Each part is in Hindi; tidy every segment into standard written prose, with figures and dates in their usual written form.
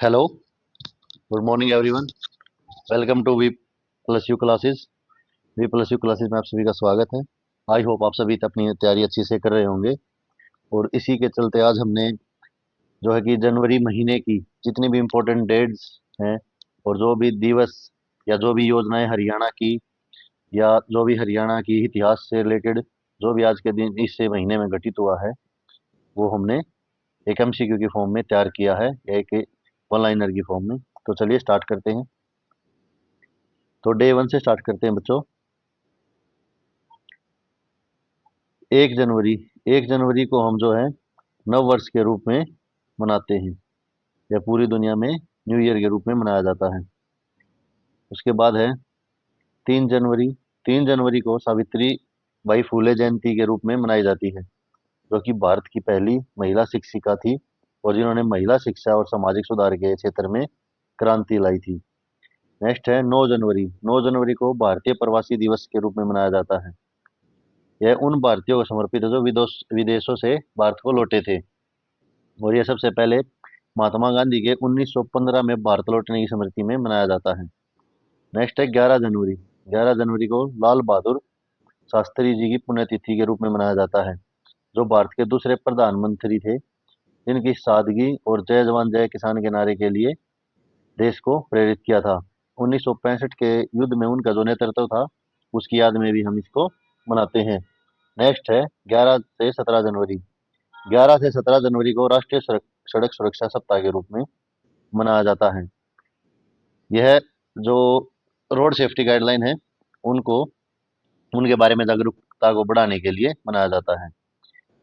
Hello, good morning everyone. Welcome to V plus U classes. V plus U classes में आप सभी का स्वागत है। आई होप आप सभी अपनी तैयारी अच्छी से कर रहे होंगे। और इसी के चलते आज हमने जो है कि जनवरी महीने की जितनी भी इम्पोर्टेंट डेट्स हैं और जो भी दिवस या जो भी योजनाएं हरियाणा की या जो भी हरियाणा की इतिहास से रिलेटेड जो भी आज के दिन इस महीने में घटित हुआ है, वो हमने एक एमसीक्यू की फॉर्म में तैयार किया है या एक वन लाइनर की फॉर्म में। तो चलिए स्टार्ट करते हैं। तो डे वन से स्टार्ट करते हैं बच्चों। 1 जनवरी 1 जनवरी को हम जो है नव वर्ष के रूप में मनाते हैं या पूरी दुनिया में न्यू ईयर के रूप में मनाया जाता है। उसके बाद है 3 जनवरी। 3 जनवरी को सावित्री बाई फुले जयंती के रूप में मनाई जाती है, जो कि भारत की पहली महिला शिक्षिका थी और जिन्होंने महिला शिक्षा और सामाजिक सुधार के क्षेत्र में क्रांति लाई थी। नेक्स्ट है 9 जनवरी। 9 जनवरी को भारतीय प्रवासी दिवस के रूप में मनाया जाता है। यह उन भारतीयों को समर्पित है जो विदेशों से भारत को लौटे थे। और यह सबसे पहले महात्मा गांधी के 1915 में भारत लौटने की स्मृति में मनाया जाता है। नेक्स्ट है 11 जनवरी। 11 जनवरी को लाल बहादुर शास्त्री जी की पुण्यतिथि के रूप में मनाया जाता है, जो भारत के दूसरे प्रधानमंत्री थे, जिनकी सादगी और जय जवान जय किसान के नारे के लिए देश को प्रेरित किया था। 1965 के युद्ध में उनका जो नेतृत्व था, उसकी याद में भी हम इसको मनाते हैं। नेक्स्ट है 11 से 17 जनवरी। 11 से 17 जनवरी को राष्ट्रीय सड़क सुरक्षा सप्ताह के रूप में मनाया जाता है। यह जो रोड सेफ्टी गाइडलाइन है, उनको उनके बारे में जागरूकता को बढ़ाने के लिए मनाया जाता है।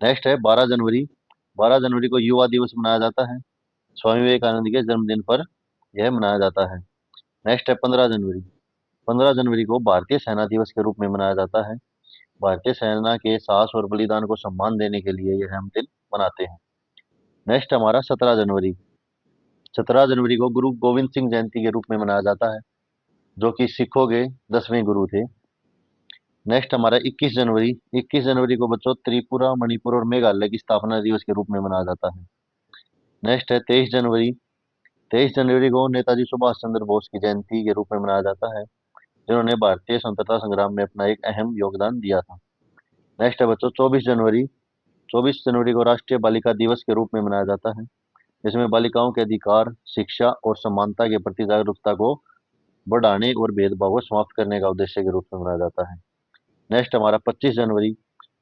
नेक्स्ट है 12 जनवरी। 12 जनवरी को युवा दिवस मनाया जाता है। स्वामी विवेकानंद के जन्मदिन पर यह मनाया जाता है। नेक्स्ट है 15 जनवरी। 15 जनवरी को भारतीय सेना दिवस के रूप में मनाया जाता है। भारतीय सेना के साहस और बलिदान को सम्मान देने के लिए यह हम दिन मनाते हैं। नेक्स्ट हमारा 17 जनवरी। 17 जनवरी को गुरु गोविंद सिंह जयंती के रूप में मनाया जाता है, जो कि सिखों के 10वें गुरु थे। नेक्स्ट हमारा 21 जनवरी। 21 जनवरी को बच्चों त्रिपुरा, मणिपुर और मेघालय की स्थापना दिवस के रूप में मनाया जाता है। नेक्स्ट है 23 जनवरी। 23 जनवरी को नेताजी सुभाष चंद्र बोस की जयंती के रूप में मनाया जाता है, जिन्होंने भारतीय स्वतंत्रता संग्राम में अपना एक अहम योगदान दिया था। नेक्स्ट है बच्चों 24 जनवरी। 24 जनवरी को राष्ट्रीय बालिका दिवस के रूप में मनाया जाता है, जिसमें बालिकाओं के अधिकार, शिक्षा और समानता के प्रति जागरूकता को बढ़ाने और भेदभाव को समाप्त करने का उद्देश्य के रूप में मनाया जाता है। नेक्स्ट हमारा 25 जनवरी।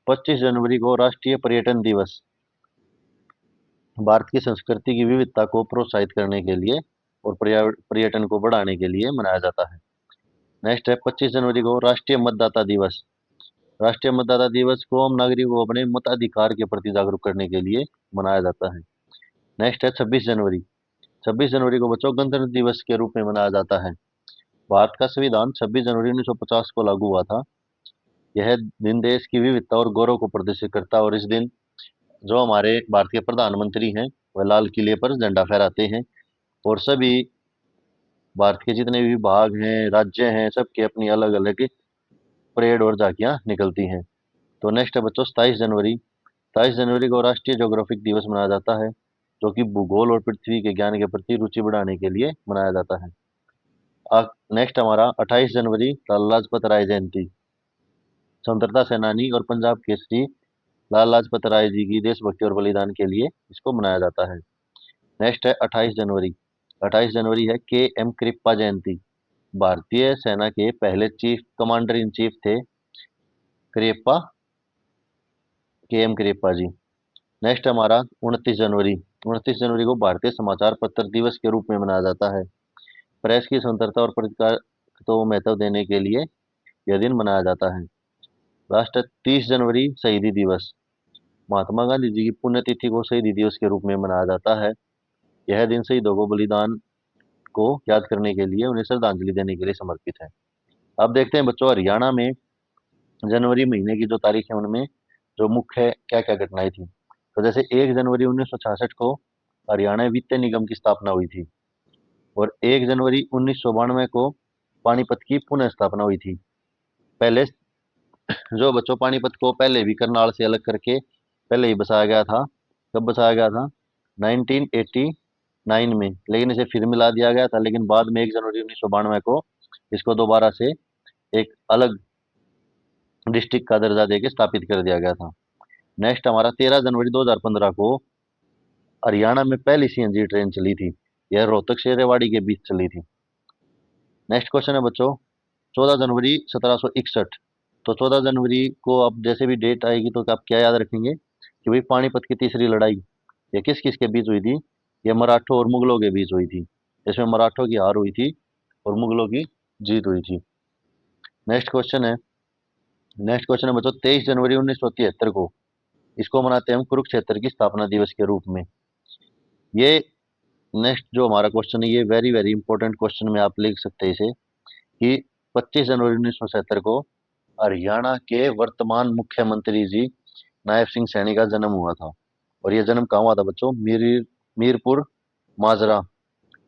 25 जनवरी को राष्ट्रीय पर्यटन दिवस भारत की संस्कृति की विविधता को प्रोत्साहित करने के लिए और पर्यटन को बढ़ाने के लिए मनाया जाता है। नेक्स्ट है 25 जनवरी को राष्ट्रीय मतदाता दिवस। राष्ट्रीय मतदाता दिवस को आम नागरिकों को अपने मताधिकार के प्रति जागरूक करने के लिए मनाया जाता है। नेक्स्ट है 26 जनवरी। 26 जनवरी को बच्चों गणतंत्र दिवस के रूप में मनाया जाता है। भारत का संविधान 26 जनवरी 1950 को लागू हुआ था। यह दिन देश की विविधता और गौरव को प्रदर्शित करता है और इस दिन जो हमारे भारत के प्रधानमंत्री हैं, वह लाल किले पर झंडा फहराते हैं और सभी भारत के जितने भी भाग हैं, राज्य हैं, सबके अपनी अलग अलग परेड और झांकियां निकलती हैं। तो नेक्स्ट है बच्चों 27 जनवरी। 27 जनवरी को राष्ट्रीय ज्योग्राफिक दिवस मनाया जाता है, जो कि भूगोल और पृथ्वी के ज्ञान के प्रति रुचि बढ़ाने के लिए मनाया जाता है। नेक्स्ट हमारा 28 जनवरी लाला लाजपत राय जयंती। स्वतंत्रता सेनानी और पंजाब केसरी लाला लाजपत राय जी की देशभक्ति और बलिदान के लिए इसको मनाया जाता है। नेक्स्ट है 28 जनवरी। 28 जनवरी है के एम कृपा जयंती। भारतीय सेना के पहले चीफ कमांडर इन चीफ थे कृपा, के एम कृपा जी। नेक्स्ट हमारा 29 जनवरी। 29 जनवरी को भारतीय समाचार पत्र दिवस के रूप में मनाया जाता है। प्रेस की स्वतंत्रता और पत्रकार को महत्व देने के लिए यह दिन मनाया जाता है। लास्ट है 30 जनवरी शहीदी दिवस। महात्मा गांधी जी की पुण्यतिथि को शहीदी दिवस के रूप में मनाया जाता है। यह दिन शहीदों को बलिदान को याद करने के लिए, उन्हें श्रद्धांजलि देने के लिए समर्पित है। अब देखते हैं बच्चों हरियाणा में जनवरी महीने की जो तारीख है, उनमें जो मुख्य क्या क्या घटनाएं थी। तो जैसे 1 जनवरी 1966 को हरियाणा वित्त निगम की स्थापना हुई थी और 1 जनवरी 1992 को पानीपत की पुनः स्थापना हुई थी। पहले जो बच्चों पानीपत को पहले भी करनाल से अलग करके पहले ही बसाया गया था। कब बसाया गया था? 1980 नाइन में, लेकिन इसे फिर मिला दिया गया था, लेकिन बाद में 1 जनवरी 1992 को इसको दोबारा से एक अलग डिस्ट्रिक्ट का दर्जा देके स्थापित कर दिया गया था। नेक्स्ट हमारा 13 जनवरी 2015 को हरियाणा में पहली सीएनजी ट्रेन चली थी। यह रोहतक से रेवाड़ी के बीच चली थी। नेक्स्ट क्वेश्चन है बच्चों, 14 जनवरी 1761। तो 14 जनवरी को अब जैसे भी डेट आएगी तो आप क्या याद रखेंगे कि भाई पानीपत की तीसरी लड़ाई ये किस किस के बीच हुई थी? ये मराठों और मुगलों के बीच हुई थी। इसमें मराठों की हार हुई थी और मुगलों की जीत हुई थी। नेक्स्ट क्वेश्चन है नेक्स्ट क्वेश्चन है बच्चों, 23 जनवरी 1973 को इसको मनाते हैं हम कुरुक्षेत्र की स्थापना दिवस के रूप में। ये नेक्स्ट जो हमारा क्वेश्चन है ये वेरी वेरी इंपॉर्टेंट क्वेश्चन में आप लिख सकते हैं इसे, कि 25 जनवरी 1970 को हरियाणा के वर्तमान मुख्यमंत्री जी नायब सिंह सैनी का जन्म हुआ था। और ये जन्म कहाँ हुआ था बच्चों? मीरपुर माजरा,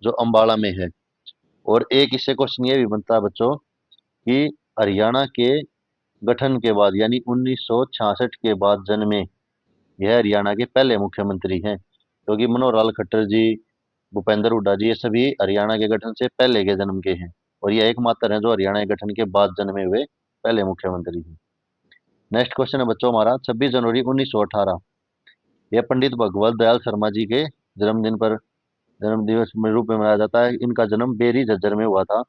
जो अंबाला में है। और एक इससे क्वेश्चन ये भी बनता है बच्चों कि हरियाणा के गठन के बाद यानी 1966 के बाद जन्मे यह हरियाणा के पहले मुख्यमंत्री हैं, क्योंकि मनोहर लाल खट्टर जी, भूपेंद्र हुड्डा जी, ये सभी हरियाणा के गठन से पहले के जन्म के हैं। और ये एकमात्र हैं जो हरियाणा के गठन के बाद जन्मे हुए पहले मुख्यमंत्री हैं। नेक्स्ट क्वेश्चन है बच्चों हमारा, 26 जनवरी 1918, यह पंडित भगवत दयाल शर्मा जी के जन्मदिन पर जन्म दिवस में रूप में मनाया जाता है। इनका जन्म बेरी झज्जर में हुआ था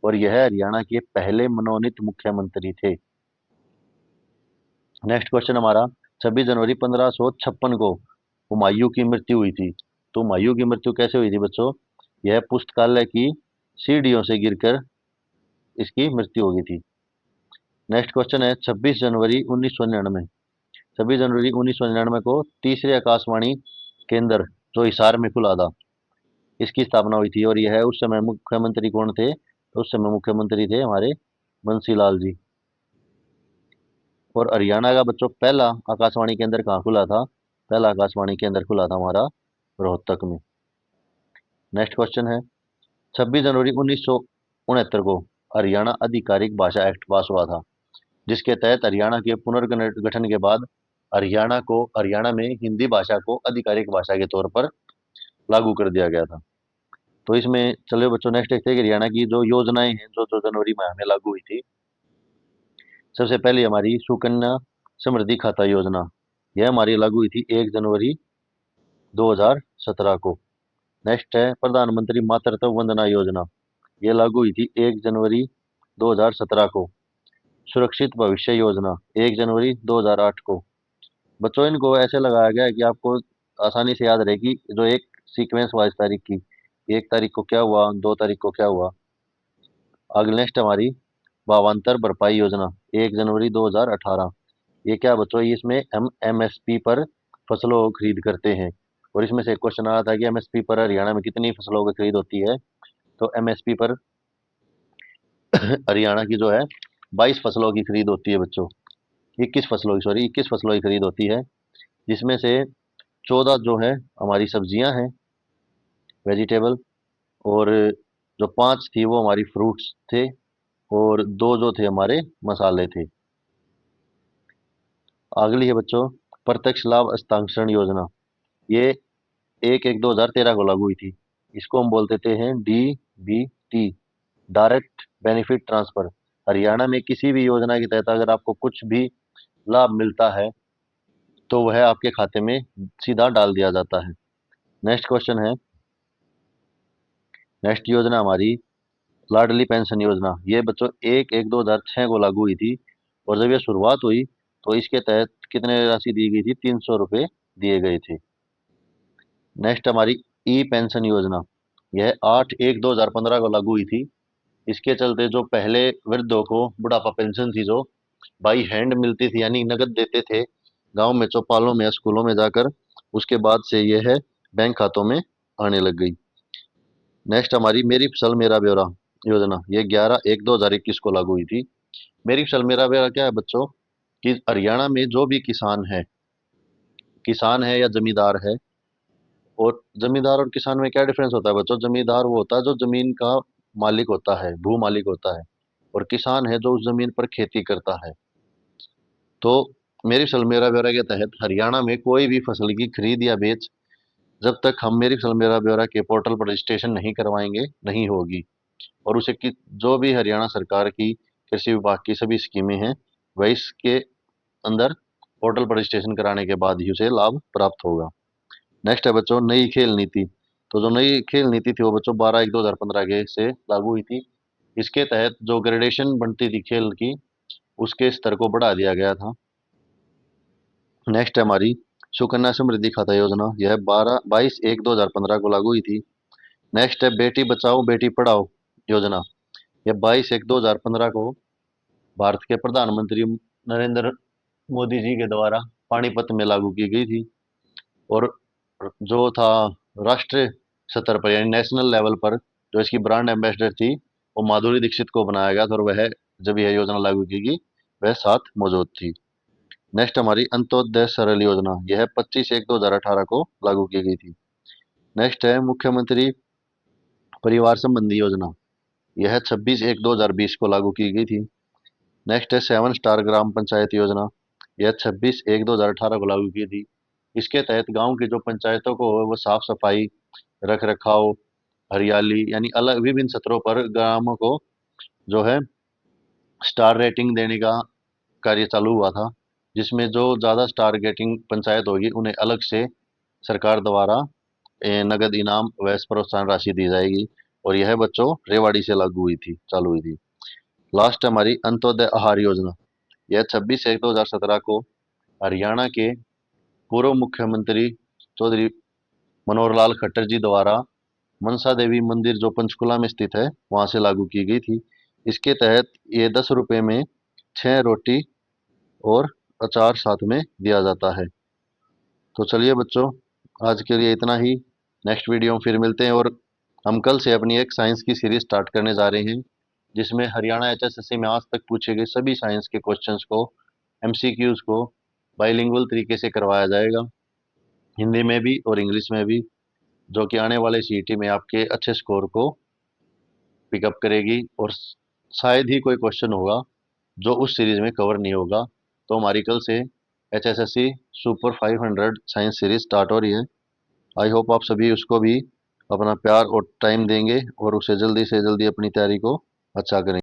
और यह हरियाणा के पहले मनोनीत मुख्यमंत्री थे। नेक्स्ट क्वेश्चन हमारा, 26 जनवरी 1556 को हुमायूं की मृत्यु हुई थी। तो हुमायूं की मृत्यु कैसे हुई थी बच्चों? यह पुस्तकालय की सीढ़ियों से गिरकर इसकी मृत्यु हो गई थी। नेक्स्ट क्वेश्चन है, 26 जनवरी 1999, 26 जनवरी 1999 को तीसरे आकाशवाणी केंद्र जो हिसार में खुला था, इसकी स्थापना हुई थी। और यह उस समय मुख्यमंत्री कौन थे? तो उस समय मुख्यमंत्री थे हमारे बंसीलाल जी। और हरियाणा का बच्चों पहला आकाशवाणी केंद्र कहाँ खुला था? पहला आकाशवाणी केंद्र खुला था हमारा रोहतक में। नेक्स्ट क्वेश्चन है, 26 जनवरी 1969 को हरियाणा आधिकारिक भाषा एक्ट पास हुआ था, जिसके तहत हरियाणा के पुनर्गठन के बाद हरियाणा में हिंदी भाषा को आधिकारिक भाषा के तौर पर लागू कर दिया गया था। तो इसमें चलिए बच्चों नेक्स्ट देखते हैं कि हरियाणा की जो योजनाएं हैं जो 2 जनवरी में हमें लागू हुई थी। सबसे पहले हमारी सुकन्या समृद्धि खाता योजना, यह हमारी लागू हुई थी 1 जनवरी 2017 को। नेक्स्ट है प्रधानमंत्री मातृत्व वंदना योजना, यह लागू हुई थी 1 जनवरी 2017 को। सुरक्षित भविष्य योजना 1 जनवरी 2008 को। बच्चों इनको ऐसे लगाया गया है कि आपको आसानी से याद रहे कि जो एक सीक्वेंस वाइज तारीख की, 1 तारीख को क्या हुआ, 2 तारीख को क्या हुआ। अगले नेक्स्ट हमारी भावांतर भरपाई योजना 1 जनवरी 2018, ये क्या बच्चों? ये इसमें हम एमएसपी पर फसलों को खरीद करते हैं। और इसमें से एक क्वेश्चन आया था कि एमएसपी पर हरियाणा में कितनी फसलों की खरीद होती है? तो एमएसपी पर हरियाणा की जो है 22 फसलों की खरीद होती है बच्चों। 21 फसलों की खरीद होती है, जिसमें से 14 जो है हमारी सब्जियां हैं, वेजिटेबल। और जो 5 थी वो हमारी फ्रूट्स थे। और 2 जो थे हमारे मसाले थे। अगली है बच्चों प्रत्यक्ष लाभ हस्तांतरण योजना, ये 1/1/2013 को लागू हुई थी। इसको हम बोल देते हैं DBT, direct benefit transfer. Haryana में किसी भी योजना के तहत अगर आपको कुछ भी लाभ मिलता है तो वह आपके खाते में सीधा डाल दिया जाता है। नेक्स्ट क्वेश्चन है, नेक्स्ट योजना हमारी लाडली पेंशन योजना, ये बच्चों 1/1/2006 को लागू हुई थी। और जब ये शुरुआत हुई तो इसके तहत कितने राशि दी गई थी? 300 रुपये दिए गए थे। नेक्स्ट हमारी ई पेंशन योजना, यह 8/1/2015 को लागू हुई थी। इसके चलते जो पहले वृद्धों को बुढ़ापा पेंशन थी जो बाई हैंड मिलती थी यानी नगद देते थे गांव में चौपालों में स्कूलों में जाकर, उसके बाद से यह है बैंक खातों में आने लग गई। नेक्स्ट हमारी मेरी फसल मेरा ब्यौरा योजना, ये 11/1/2021 को लागू हुई थी। मेरी फसल मेरा ब्यौरा क्या है बच्चों? कि हरियाणा में जो भी किसान है या जमींदार है। और जमींदार और किसान में क्या डिफरेंस होता है बच्चों? जमींदार वो होता है जो जमीन का मालिक होता है, भू मालिक होता है। और किसान है जो उस जमीन पर खेती करता है। तो मेरी फसल मेरा ब्यौरा के तहत हरियाणा में कोई भी फसल की खरीद या बेच जब तक हम मेरी फसल मेरा ब्यौरा के पोर्टल पर रजिस्ट्रेशन नहीं करवाएंगे नहीं होगी। और उसे कि जो भी हरियाणा सरकार की कृषि विभाग की सभी स्कीमें हैं वह इसके अंदर पोर्टल पर रजिस्ट्रेशन कराने के बाद ही उसे लाभ प्राप्त होगा। नेक्स्ट है बच्चों नई खेल नीति। तो जो नई खेल नीति थी वो बच्चों 12/1/2015 के से लागू हुई थी। इसके तहत जो ग्रेडेशन बनती थी खेल की उसके स्तर को बढ़ा दिया गया था। नेक्स्ट है हमारी सुकन्या समृद्धि खाता योजना। यह 22/1/2015 को लागू हुई थी। नेक्स्ट है बेटी बचाओ बेटी पढ़ाओ योजना। यह 22/1/2015 को भारत के प्रधानमंत्री नरेंद्र मोदी जी के द्वारा पानीपत में लागू की गई थी। और जो था राष्ट्रीय स्तर पर यानी नेशनल लेवल पर जो इसकी ब्रांड एम्बेसडर थी वो माधुरी दीक्षित को बनाया गया था। और वह जब यह योजना लागू की गई वह साथ मौजूद थी। नेक्स्ट हमारी अंत्योदय सरल योजना। यह 25/1/2018 को लागू की गई थी। नेक्स्ट है मुख्यमंत्री परिवार संबंधी योजना। यह 26/1/2020 को लागू की गई थी। नेक्स्ट है 7 स्टार ग्राम पंचायत योजना। यह 26/1/2018 को लागू की थी। इसके तहत गांव की जो पंचायतों को वो साफ सफाई रख रखाव हरियाली यानी अलग विभिन्न स्तरों पर ग्रामों को जो है स्टार रेटिंग देने का कार्य चालू हुआ था। जिसमें जो ज़्यादा स्टार रेटिंग पंचायत होगी उन्हें अलग से सरकार द्वारा नगद इनाम व प्रोत्साहन राशि दी जाएगी। और यह बच्चों रेवाड़ी से लागू हुई थी चालू हुई थी। लास्ट हमारी अंत्योदय आहार योजना। यह 26/1/2017 को हरियाणा के पूर्व मुख्यमंत्री चौधरी मनोहर लाल खट्टर जी द्वारा मनसा देवी मंदिर जो पंचकुला में स्थित है वहां से लागू की गई थी। इसके तहत ये 10 रुपये में 6 रोटी और अचार साथ में दिया जाता है। तो चलिए बच्चों आज के लिए इतना ही। नेक्स्ट वीडियो में फिर मिलते हैं। और हम कल से अपनी एक साइंस की सीरीज स्टार्ट करने जा रहे हैं जिसमें हरियाणा एचएसएससी में आज तक पूछे गए सभी साइंस के क्वेश्चंस को एमसीक्यूज को बाइलिंगुअल तरीके से करवाया जाएगा, हिंदी में भी और इंग्लिश में भी, जो कि आने वाले सीईटी में आपके अच्छे स्कोर को पिकअप करेगी। और शायद ही कोई क्वेश्चन होगा जो उस सीरीज में कवर नहीं होगा। तो हमारी कल से HSSC super 500 science series start हो रही है। आई होप आप सभी उसको भी अपना प्यार और टाइम देंगे और उसे जल्दी से जल्दी अपनी तैयारी को अच्छा करेंगे।